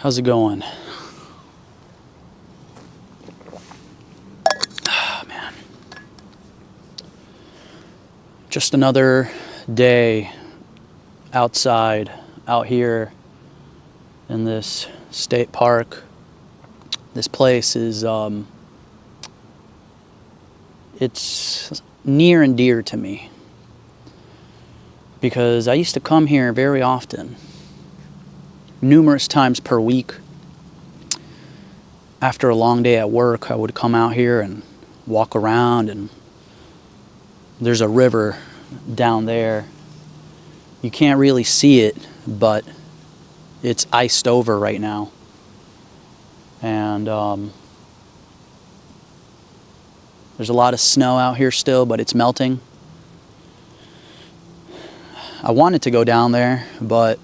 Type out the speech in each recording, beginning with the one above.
How's it going? Oh, man. Just another day outside, out here in this state park. This place is, it's near and dear to me because I used to come here very often, numerous times per week. After a long day at work, I would come out here and walk around, and there's a river down there. You can't really see it, but it's iced over right now. And there's a lot of snow out here still, but it's melting. I wanted to go down there, but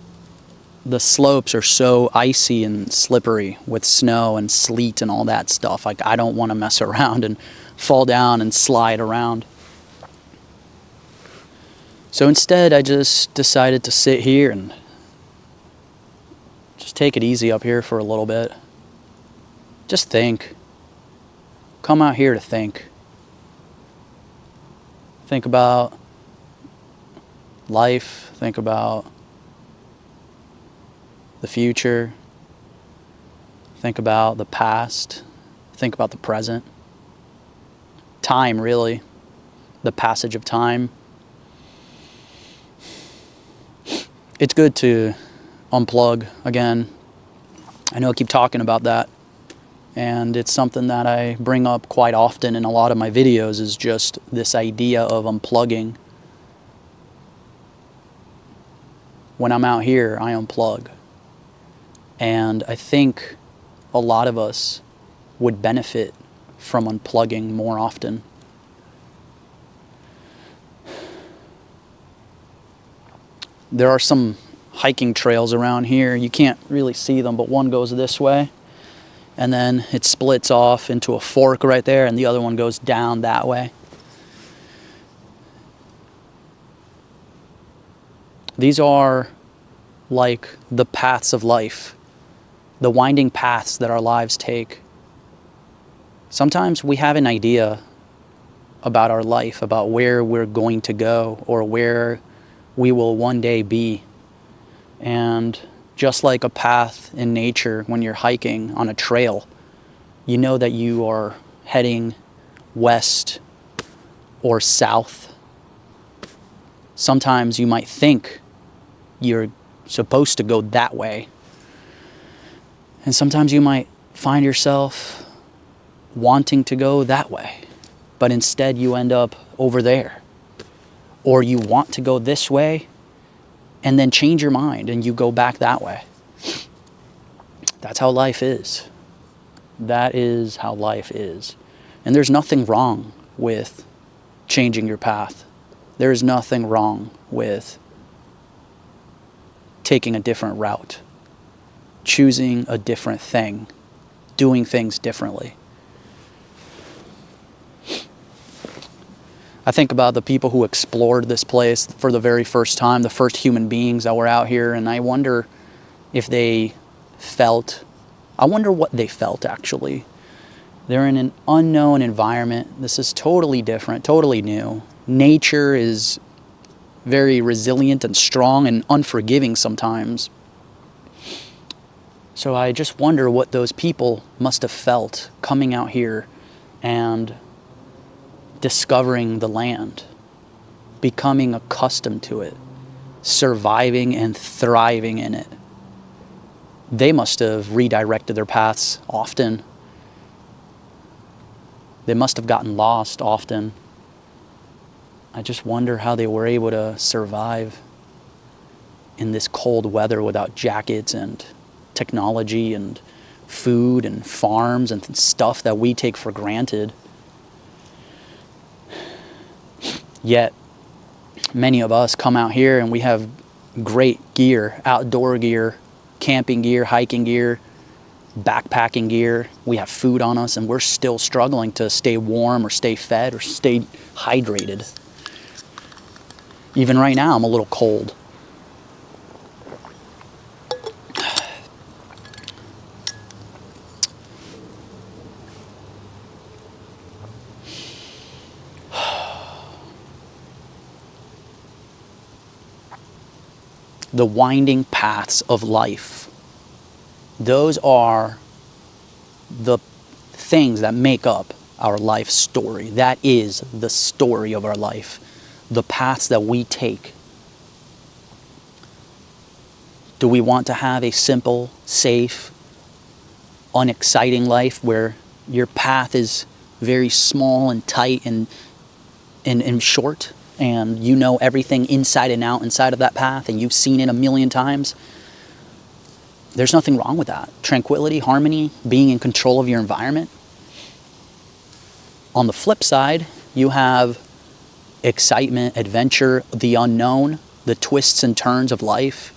the slopes are so icy and slippery with snow and sleet and all that stuff. Like, I don't want to mess around and fall down and slide around. So instead, I just decided to sit here and just take it easy up here for a little bit. Just think. Come out here to think. Think about life. Think about the future. Think about the past. Think about the present. Time, really. The passage of time. It's good to unplug again. I know I keep talking about that. And it's something that I bring up quite often in a lot of my videos, is just this idea of unplugging. When I'm out here, I unplug. And I think a lot of us would benefit from unplugging more often. There are some hiking trails around here. You can't really see them, but one goes this way, and then it splits off into a fork right there, and the other one goes down that way. These are like the paths of life, the winding paths that our lives take. Sometimes we have an idea about our life, about where we're going to go or where we will one day be. And just like a path in nature, when you're hiking on a trail, you know that you are heading west or south. Sometimes you might think you're supposed to go that way. And sometimes you might find yourself wanting to go that way, but instead you end up over there. Or you want to go this way and then change your mind and you go back that way. That's how life is. That is how life is. And there's nothing wrong with changing your path. There's nothing wrong with taking a different route, choosing a different thing, doing things differently. I think about the people who explored this place for the very first time, the first human beings that were out here, and I wonder if they felt, I wonder what they felt actually. They're in an unknown environment. This is totally different, totally new. Nature is very resilient and strong and unforgiving sometimes. So I just wonder what those people must have felt coming out here and discovering the land, becoming accustomed to it, surviving and thriving in it. They must have redirected their paths often. They must have gotten lost often. I just wonder how they were able to survive in this cold weather without jackets and technology and food and farms and stuff that we take for granted. Yet, many of us come out here and we have great gear, outdoor gear, camping gear, hiking gear, backpacking gear. We have food on us and we're still struggling to stay warm or stay fed or stay hydrated. Even right now, I'm a little cold. the winding paths of life. Those are the things that make up our life story. That is the story of our life, the paths that we take. Do we want to have a simple, safe, unexciting life where your path is very small and tight and short, and you know everything inside and out inside of that path, and you've seen it a million times? There's nothing wrong with that. Tranquility, harmony, being in control of your environment. On the flip side, you have excitement, adventure, the unknown, the twists and turns of life,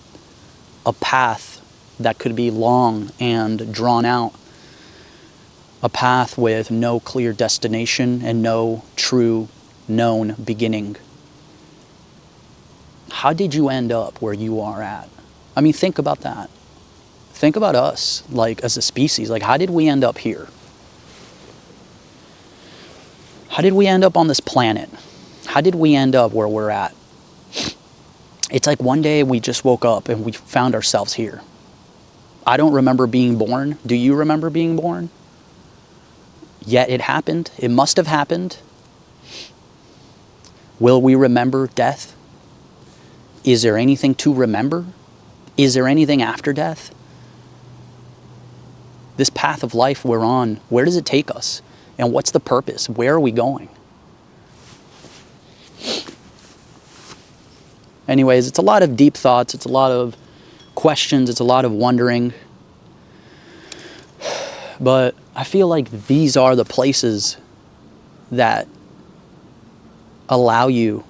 a path that could be long and drawn out, a path with no clear destination and no true known beginning. How did you end up where you are at? I mean, think about that. Think about us, like as a species. Like, how did we end up here? How did we end up on this planet? How did we end up where we're at? It's like one day we just woke up and we found ourselves here. I don't remember being born. Do you remember being born? Yet it happened. It must have happened. Will we remember death? Is there anything to remember? Is there anything after death? This path of life we're on, where does it take us? And what's the purpose? Where are we going? Anyways, it's a lot of deep thoughts. It's a lot of questions. It's a lot of wondering. But I feel like these are the places that allow you,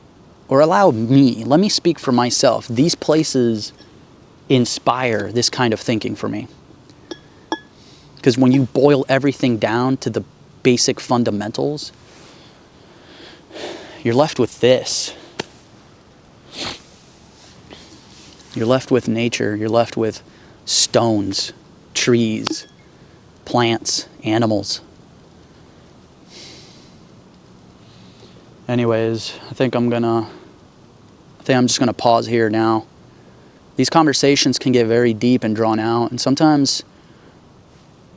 or allow me, let me speak for myself. These places inspire this kind of thinking for me. Because when you boil everything down to the basic fundamentals, you're left with this. You're left with nature. You're left with stones, trees, plants, animals. Anyways, I think I'm just gonna pause here now. These conversations can get very deep and drawn out, and sometimes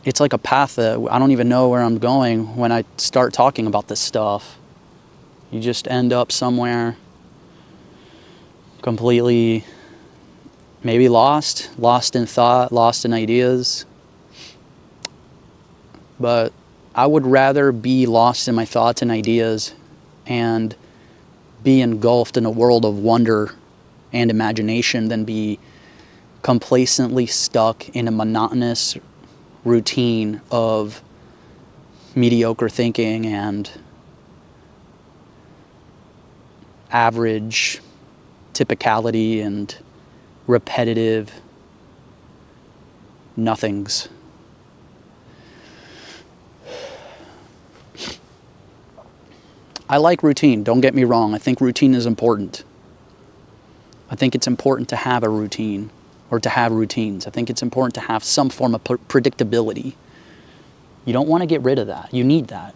it's like a path that I don't even know where I'm going when I start talking about this stuff. You just end up somewhere completely maybe lost in thought, lost in ideas. But I would rather be lost in my thoughts and ideas and be engulfed in a world of wonder and imagination than be complacently stuck in a monotonous routine of mediocre thinking and average typicality and repetitive nothings. I like routine, don't get me wrong. I think routine is important. I think it's important to have a routine, or to have routines. I think it's important to have some form of predictability. You don't want to get rid of that. You need that.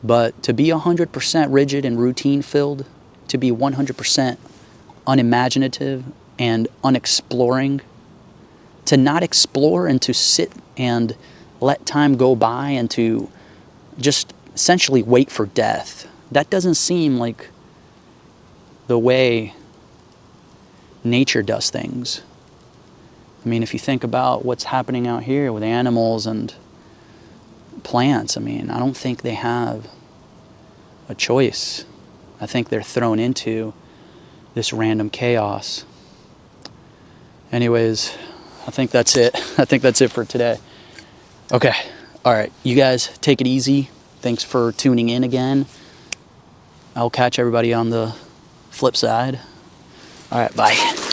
But to be 100% rigid and routine-filled, to be 100% unimaginative and unexploring, to not explore and to sit and let time go by and to just essentially wait for death, that doesn't seem like the way nature does things. I mean, if you think about what's happening out here with animals and plants, I mean, I don't think they have a choice. I think they're thrown into this random chaos. Anyways, I think that's it. I think that's it for today. Okay. All right. You guys take it easy. Thanks for tuning in again. I'll catch everybody on the flip side. All right. Bye.